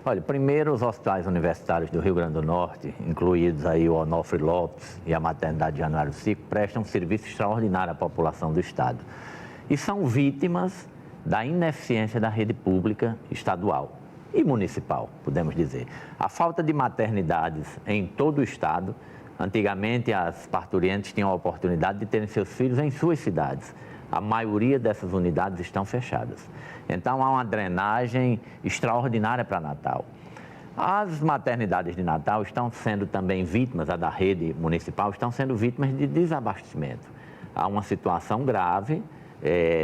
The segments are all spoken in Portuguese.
Olha, primeiro os hospitais universitários do Rio Grande do Norte, incluídos aí o Onofre Lopes e a Maternidade Januário Cico, prestam um serviço extraordinário à população do estado. E são vítimas da ineficiência da rede pública estadual e municipal, podemos dizer. A falta de maternidades em todo o estado. Antigamente, as parturientes tinham a oportunidade de terem seus filhos em suas cidades. A maioria dessas unidades estão fechadas. Então, há uma drenagem extraordinária para Natal. As maternidades de Natal estão sendo também vítimas, a da rede municipal, estão sendo vítimas de desabastecimento. Há uma situação grave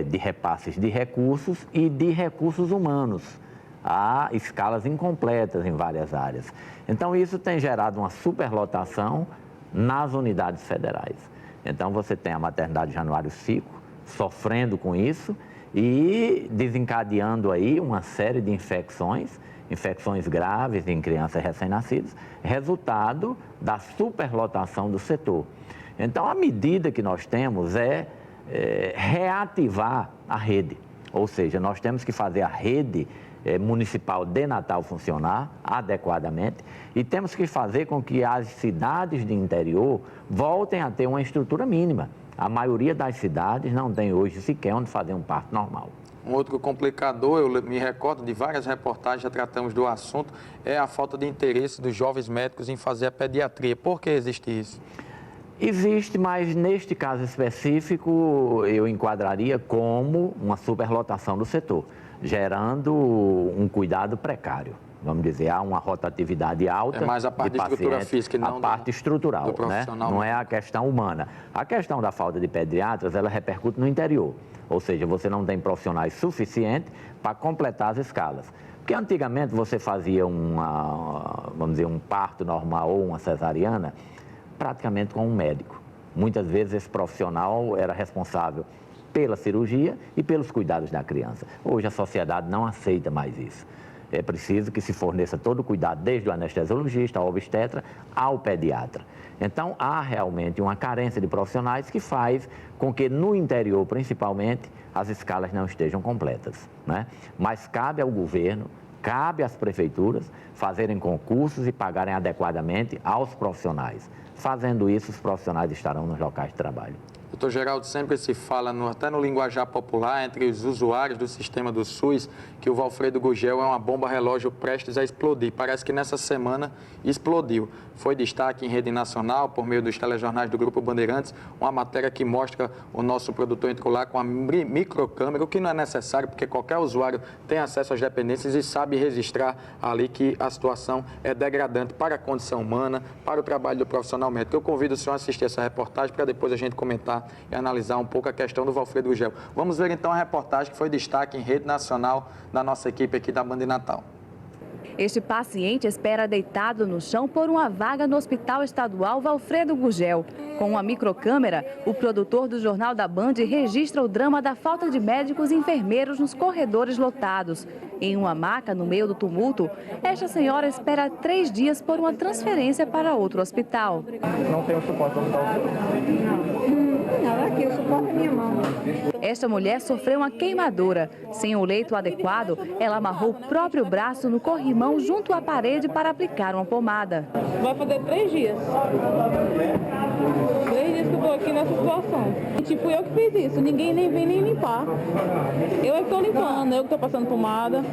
de repasses de recursos e de recursos humanos. Há escalas incompletas em várias áreas. Então, isso tem gerado uma superlotação nas unidades federais. Então, você tem a Maternidade Januário Cico sofrendo com isso e desencadeando aí uma série de infecções graves em crianças recém-nascidas, resultado da superlotação do setor. Então, a medida que nós temos é reativar a rede, ou seja, nós temos que fazer a rede municipal de Natal funcionar adequadamente e temos que fazer com que as cidades de interior voltem a ter uma estrutura mínima. A maioria das cidades não tem hoje sequer onde fazer um parto normal. Um outro complicador, eu me recordo de várias reportagens, já tratamos do assunto, é a falta de interesse dos jovens médicos em fazer a pediatria. Por que existe isso? Existe, mas neste caso específico eu enquadraria como uma superlotação do setor, gerando um cuidado precário. Vamos dizer, há uma rotatividade alta. É mais a parte de estrutura física e não a parte estrutural, né? Não é a questão humana. A questão da falta de pediatras, ela repercute no interior. Ou seja, você não tem profissionais suficientes para completar as escalas. Porque antigamente você fazia vamos dizer, um parto normal ou uma cesariana praticamente com um médico. Muitas vezes esse profissional era responsável pela cirurgia e pelos cuidados da criança. Hoje a sociedade não aceita mais isso. É preciso que se forneça todo o cuidado, desde o anestesiologista, ao obstetra, ao pediatra. Então, há realmente uma carência de profissionais que faz com que, no interior, principalmente, as escalas não estejam completas, né? Mas cabe ao governo, cabe às prefeituras fazerem concursos e pagarem adequadamente aos profissionais. Fazendo isso, os profissionais estarão nos locais de trabalho. Doutor Geraldo, sempre se fala, até no linguajar popular, entre os usuários do sistema do SUS, que o Valfredo Gugel é uma bomba relógio prestes a explodir. Parece que nessa semana explodiu. Foi destaque em rede nacional, por meio dos telejornais do Grupo Bandeirantes, uma matéria que mostra o nosso produtor entrou lá com a microcâmera, o que não é necessário, porque qualquer usuário tem acesso às dependências e sabe registrar ali que a situação é degradante para a condição humana, para o trabalho do profissional médico. Eu convido o senhor a assistir essa reportagem para depois a gente comentar e analisar um pouco a questão do Valfredo Gugel. Vamos ver então a reportagem que foi destaque em rede nacional da nossa equipe aqui da Band Natal. Este paciente espera deitado no chão por uma vaga no Hospital Estadual Valfredo Gugel. Com uma microcâmera, o produtor do Jornal da Band registra o drama da falta de médicos e enfermeiros nos corredores lotados. Em uma maca, no meio do tumulto, esta senhora espera 3 dias por uma transferência para outro hospital. Não tem o suporte do hospital? Não, aqui o suporte é minha mão. Esta mulher sofreu uma queimadura. Sem o leito adequado, ela amarrou o próprio braço no corrimão junto à parede para aplicar uma pomada. Vai fazer 3 dias. 3 dias que eu estou aqui nessa situação. E, tipo, eu que fiz isso, ninguém nem vem nem limpar. Eu é que estou limpando, eu que estou passando pomada.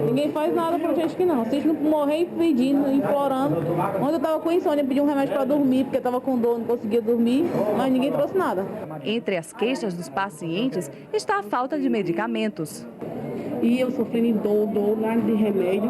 Ninguém faz nada pra gente que não. Se a gente não morrer pedindo, implorando. Ontem eu estava com insônia, pedi um remédio para dormir, porque eu estava com dor, não conseguia dormir, mas ninguém trouxe nada. Entre as queixas dos pacientes está a falta de medicamentos. E eu sofrendo dor, nada de remédio.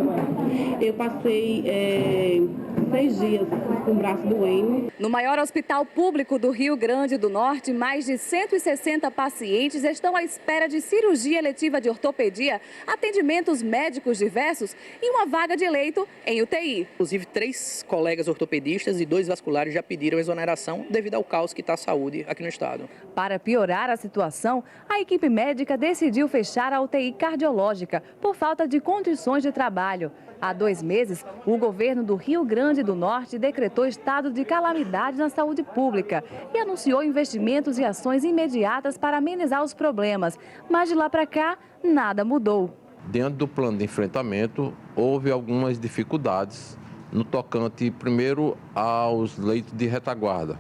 Eu passei 6 dias com o braço doendo. No maior hospital público do Rio Grande do Norte, mais de 160 pacientes estão à espera de cirurgia eletiva de ortopedia, atendimentos médicos diversos e uma vaga de leito em UTI. Inclusive, 3 colegas ortopedistas e 2 vasculares já pediram exoneração devido ao caos que está a saúde aqui no estado. Para piorar a situação, a equipe médica decidiu fechar a UTI cardiológica por falta de condições de trabalho. Há 2 meses, o governo do Rio Grande do Norte decretou estado de calamidade na saúde pública e anunciou investimentos e ações imediatas para amenizar os problemas. Mas de lá para cá, nada mudou. diante do plano de enfrentamento, houve algumas dificuldades no tocante, primeiro, aos leitos de retaguarda,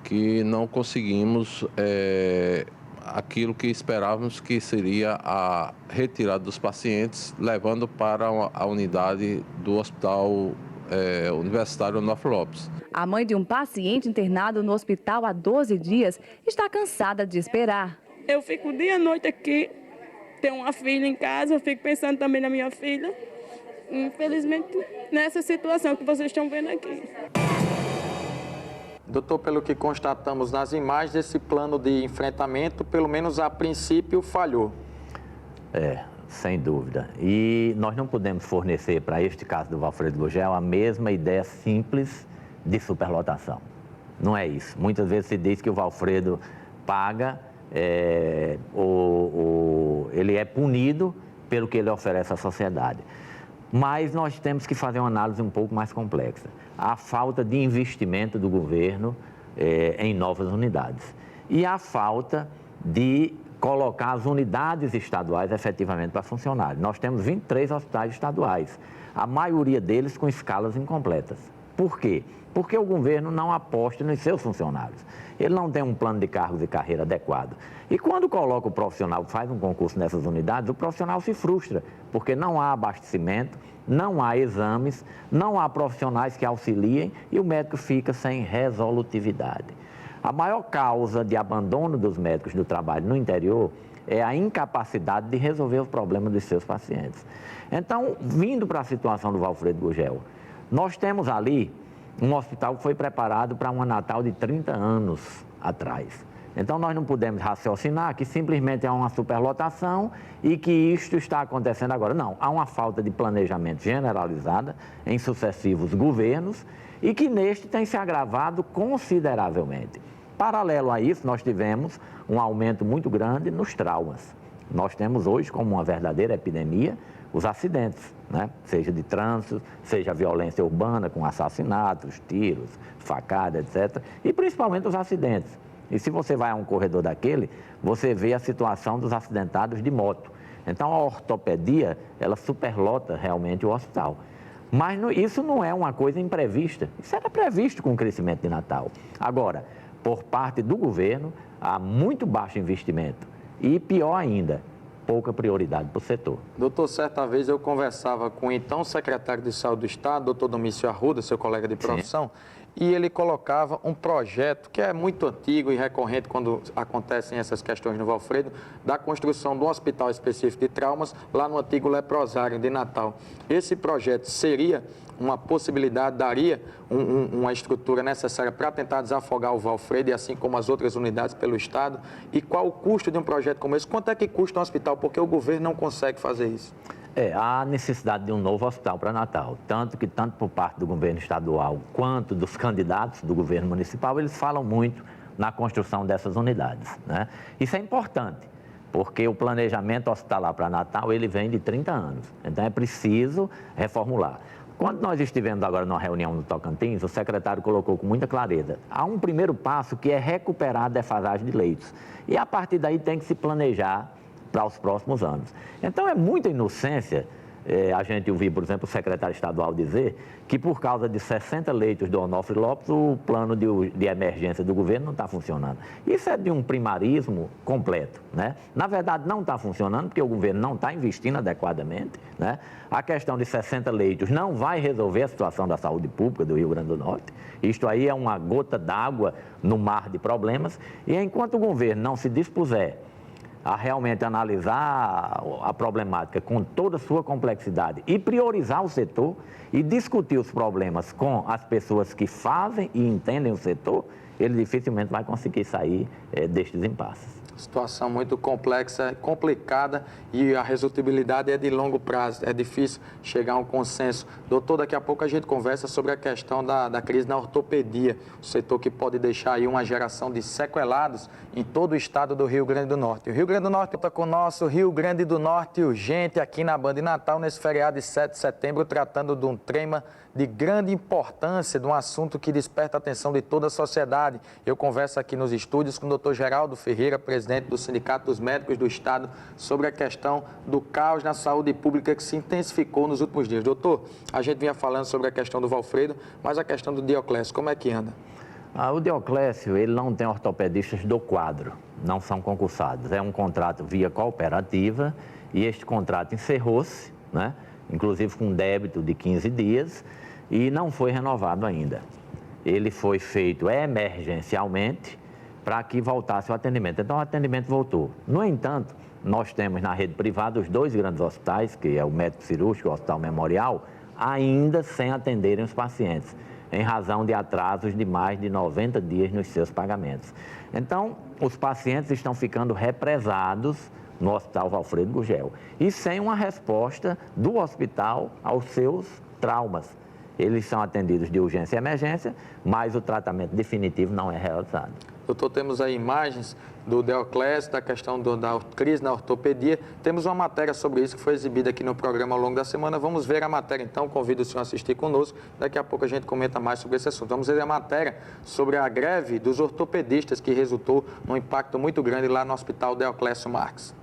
que não conseguimos aquilo que esperávamos, que seria a retirada dos pacientes, levando para a unidade do Hospital Universitário Onofre Lopes. A mãe de um paciente internado no hospital há 12 dias está cansada de esperar. Eu fico dia e noite aqui, tenho uma filha em casa, eu fico pensando também na minha filha. Infelizmente, nessa situação que vocês estão vendo aqui. Doutor, pelo que constatamos nas imagens, esse plano de enfrentamento, pelo menos a princípio, falhou. Sem dúvida. E nós não podemos fornecer para este caso do Valfredo Gurgel a mesma ideia simples de superlotação. Não é isso. Muitas vezes se diz que o Valfredo paga, ele é punido pelo que ele oferece à sociedade. Mas nós temos que fazer uma análise um pouco mais complexa. A falta de investimento do governo em novas unidades. E a falta de colocar as unidades estaduais efetivamente para funcionar. Nós temos 23 hospitais estaduais, a maioria deles com escalas incompletas. Por quê? Porque o governo não aposta nos seus funcionários. Ele não tem um plano de cargos e carreira adequado. E quando coloca o profissional, faz um concurso nessas unidades, o profissional se frustra, porque não há abastecimento, não há exames, não há profissionais que auxiliem e o médico fica sem resolutividade. A maior causa de abandono dos médicos do trabalho no interior é a incapacidade de resolver os problemas dos seus pacientes. Então, vindo para a situação do Valfredo Gurgel, nós temos ali um hospital que foi preparado para uma Natal de 30 anos atrás. Então, nós não podemos raciocinar que simplesmente é uma superlotação e que isto está acontecendo agora. Não, há uma falta de planejamento generalizada em sucessivos governos e que neste tem se agravado consideravelmente. Paralelo a isso, nós tivemos um aumento muito grande nos traumas. Nós temos hoje, como uma verdadeira epidemia, os acidentes, né? Seja de trânsito, seja a violência urbana com assassinatos, tiros, facadas, etc. E principalmente os acidentes. E se você vai a um corredor daquele, você vê a situação dos acidentados de moto. Então, a ortopedia, ela superlota realmente o hospital. Mas isso não é uma coisa imprevista. Isso era previsto com o crescimento de Natal. Agora, por parte do governo, há muito baixo investimento. E, pior ainda, pouca prioridade para o setor. Doutor, certa vez eu conversava com o então secretário de Saúde do Estado, doutor Domício Arruda, seu colega de profissão, e ele colocava um projeto que é muito antigo e recorrente quando acontecem essas questões no Valfredo, da construção de um hospital específico de traumas lá no antigo leprosário de Natal. Esse projeto seria uma possibilidade, daria uma estrutura necessária para tentar desafogar o Valfredo e assim como as outras unidades pelo Estado? E qual o custo de um projeto como esse? Quanto é que custa um hospital? Porque o governo não consegue fazer isso. Há necessidade de um novo hospital para Natal, tanto por parte do governo estadual quanto dos candidatos do governo municipal, eles falam muito na construção dessas unidades, né? Isso é importante, porque o planejamento hospitalar para Natal, ele vem de 30 anos, então é preciso reformular. Quando nós estivemos agora numa reunião no Tocantins, o secretário colocou com muita clareza, há um primeiro passo que é recuperar a defasagem de leitos, e a partir daí tem que se planejar para os próximos anos. Então, é muita inocência a gente ouvir, por exemplo, o secretário estadual dizer que por causa de 60 leitos do Onofre Lopes, o plano de emergência do governo não está funcionando. Isso é de um primarismo completo, né? Na verdade, não está funcionando porque o governo não está investindo adequadamente, né? A questão de 60 leitos não vai resolver a situação da saúde pública do Rio Grande do Norte. Isto aí é uma gota d'água no mar de problemas. E enquanto o governo não se dispuser a realmente analisar a problemática com toda a sua complexidade e priorizar o setor e discutir os problemas com as pessoas que fazem e entendem o setor, ele dificilmente vai conseguir sair destes impasses. Situação muito complexa, complicada e a resolutibilidade é de longo prazo, é difícil chegar a um consenso. Doutor, daqui a pouco a gente conversa sobre a questão da crise na ortopedia, o setor que pode deixar aí uma geração de sequelados em todo o estado do Rio Grande do Norte. O Rio Grande do Norte está com o nosso Rio Grande do Norte urgente aqui na Band Natal, nesse feriado de 7 de setembro, tratando de um tema de grande importância, de um assunto que desperta a atenção de toda a sociedade. Eu converso aqui nos estúdios com o doutor Geraldo Ferreira, presidente presidente do Sindicato dos Médicos do Estado, sobre a questão do caos na saúde pública que se intensificou nos últimos dias. Doutor, a gente vinha falando sobre a questão do Valfredo, mas a questão do Dioclésio, como é que anda? O Dioclésio, ele não tem ortopedistas do quadro, não são concursados. É um contrato via cooperativa e este contrato encerrou-se, né? Inclusive com débito de 15 dias e não foi renovado ainda. Ele foi feito emergencialmente para que voltasse o atendimento. Então, o atendimento voltou. No entanto, nós temos na rede privada os 2 grandes hospitais, que é o Médico Cirúrgico e o Hospital Memorial, ainda sem atenderem os pacientes, em razão de atrasos de mais de 90 dias nos seus pagamentos. Então, os pacientes estão ficando represados no Hospital Valfredo Gurgel e sem uma resposta do hospital aos seus traumas. Eles são atendidos de urgência e emergência, mas o tratamento definitivo não é realizado. Doutor, temos aí imagens do Dioclésio, da questão da crise na ortopedia. Temos uma matéria sobre isso que foi exibida aqui no programa ao longo da semana. Vamos ver a matéria, então. Convido o senhor a assistir conosco. Daqui a pouco a gente comenta mais sobre esse assunto. Vamos ver a matéria sobre a greve dos ortopedistas que resultou num impacto muito grande lá no Hospital Dioclésio Marques.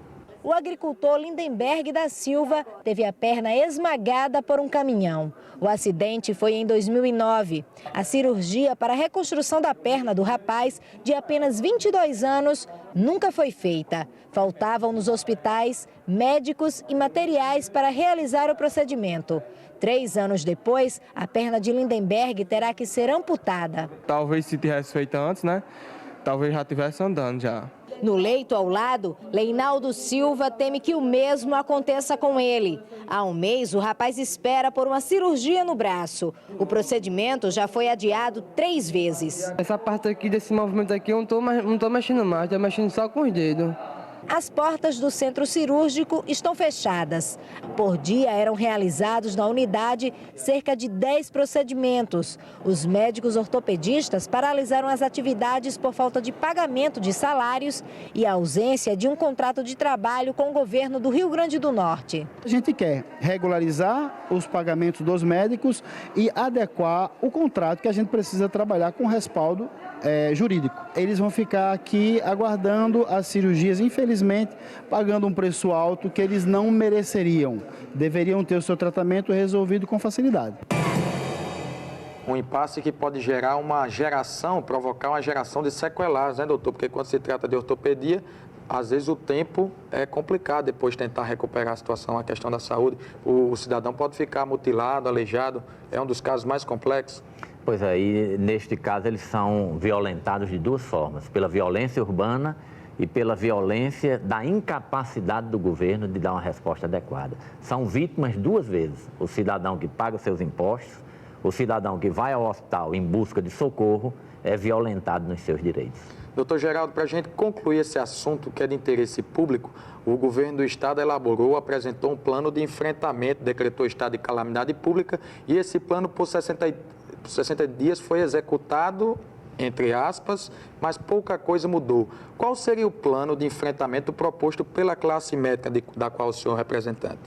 O agricultor Lindenberg da Silva teve a perna esmagada por um caminhão. O acidente foi em 2009. A cirurgia para a reconstrução da perna do rapaz, de apenas 22 anos, nunca foi feita. Faltavam nos hospitais médicos e materiais para realizar o procedimento. 3 anos depois, a perna de Lindenberg terá que ser amputada. Talvez se tivesse feito antes, né? Talvez já estivesse andando já. No leito ao lado, Leinaldo Silva teme que o mesmo aconteça com ele. Há um mês, o rapaz espera por uma cirurgia no braço. O procedimento já foi adiado 3 vezes. Essa parte aqui desse movimento aqui eu não tô mexendo mais, estou mexendo só com os dedos. As portas do centro cirúrgico estão fechadas. Por dia eram realizados na unidade cerca de 10 procedimentos. Os médicos ortopedistas paralisaram as atividades por falta de pagamento de salários e ausência de um contrato de trabalho com o governo do Rio Grande do Norte. A gente quer regularizar os pagamentos dos médicos e adequar o contrato que a gente precisa trabalhar com respaldo jurídico. Eles vão ficar aqui aguardando as cirurgias, infelizmente, pagando um preço alto que eles não mereceriam. Deveriam ter o seu tratamento resolvido com facilidade. Um impasse que pode gerar provocar uma geração de sequelares, né, doutor? Porque quando se trata de ortopedia, às vezes o tempo é complicado depois de tentar recuperar a situação, a questão da saúde. O cidadão pode ficar mutilado, aleijado, é um dos casos mais complexos. Pois é, e neste caso eles são violentados de 2 formas, pela violência urbana e pela violência da incapacidade do governo de dar uma resposta adequada. São vítimas 2 vezes, o cidadão que paga seus impostos, o cidadão que vai ao hospital em busca de socorro é violentado nos seus direitos. Doutor Geraldo, para a gente concluir esse assunto que é de interesse público, o governo do estado apresentou um plano de enfrentamento, decretou estado de calamidade pública e esse plano por 60 dias foi executado, entre aspas, mas pouca coisa mudou. Qual seria o plano de enfrentamento proposto pela classe médica da qual o senhor é representante?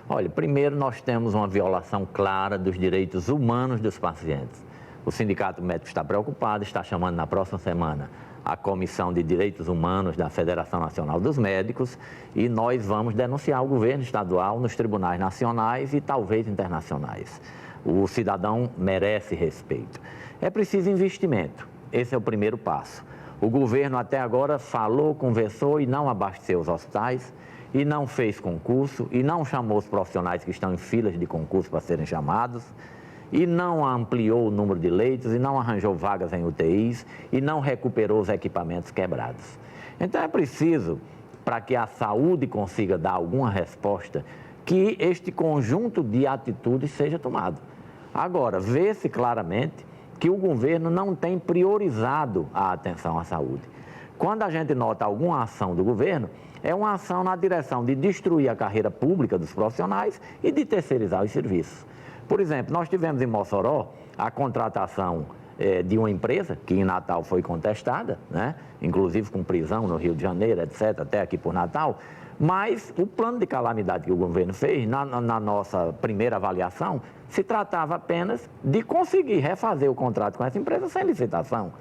Olha, primeiro nós temos uma violação clara dos direitos humanos dos pacientes. O Sindicato Médico está preocupado, está chamando na próxima semana a Comissão de Direitos Humanos da Federação Nacional dos Médicos e nós vamos denunciar o governo estadual nos tribunais nacionais e talvez internacionais. O cidadão merece respeito. É preciso investimento, esse é o primeiro passo. O governo até agora falou, conversou e não abasteceu os hospitais, e não fez concurso, e não chamou os profissionais que estão em filas de concurso para serem chamados, e não ampliou o número de leitos, e não arranjou vagas em UTIs, e não recuperou os equipamentos quebrados. Então é preciso, para que a saúde consiga dar alguma resposta, que este conjunto de atitudes seja tomado. Agora, vê-se claramente que o governo não tem priorizado a atenção à saúde. Quando a gente nota alguma ação do governo, é uma ação na direção de destruir a carreira pública dos profissionais e de terceirizar os serviços. Por exemplo, nós tivemos em Mossoró a contratação de uma empresa, que em Natal foi contestada, né? Inclusive com prisão no Rio de Janeiro, etc., até aqui por Natal, mas o plano de calamidade que o governo fez, na nossa primeira avaliação, se tratava apenas de conseguir refazer o contrato com essa empresa sem licitação.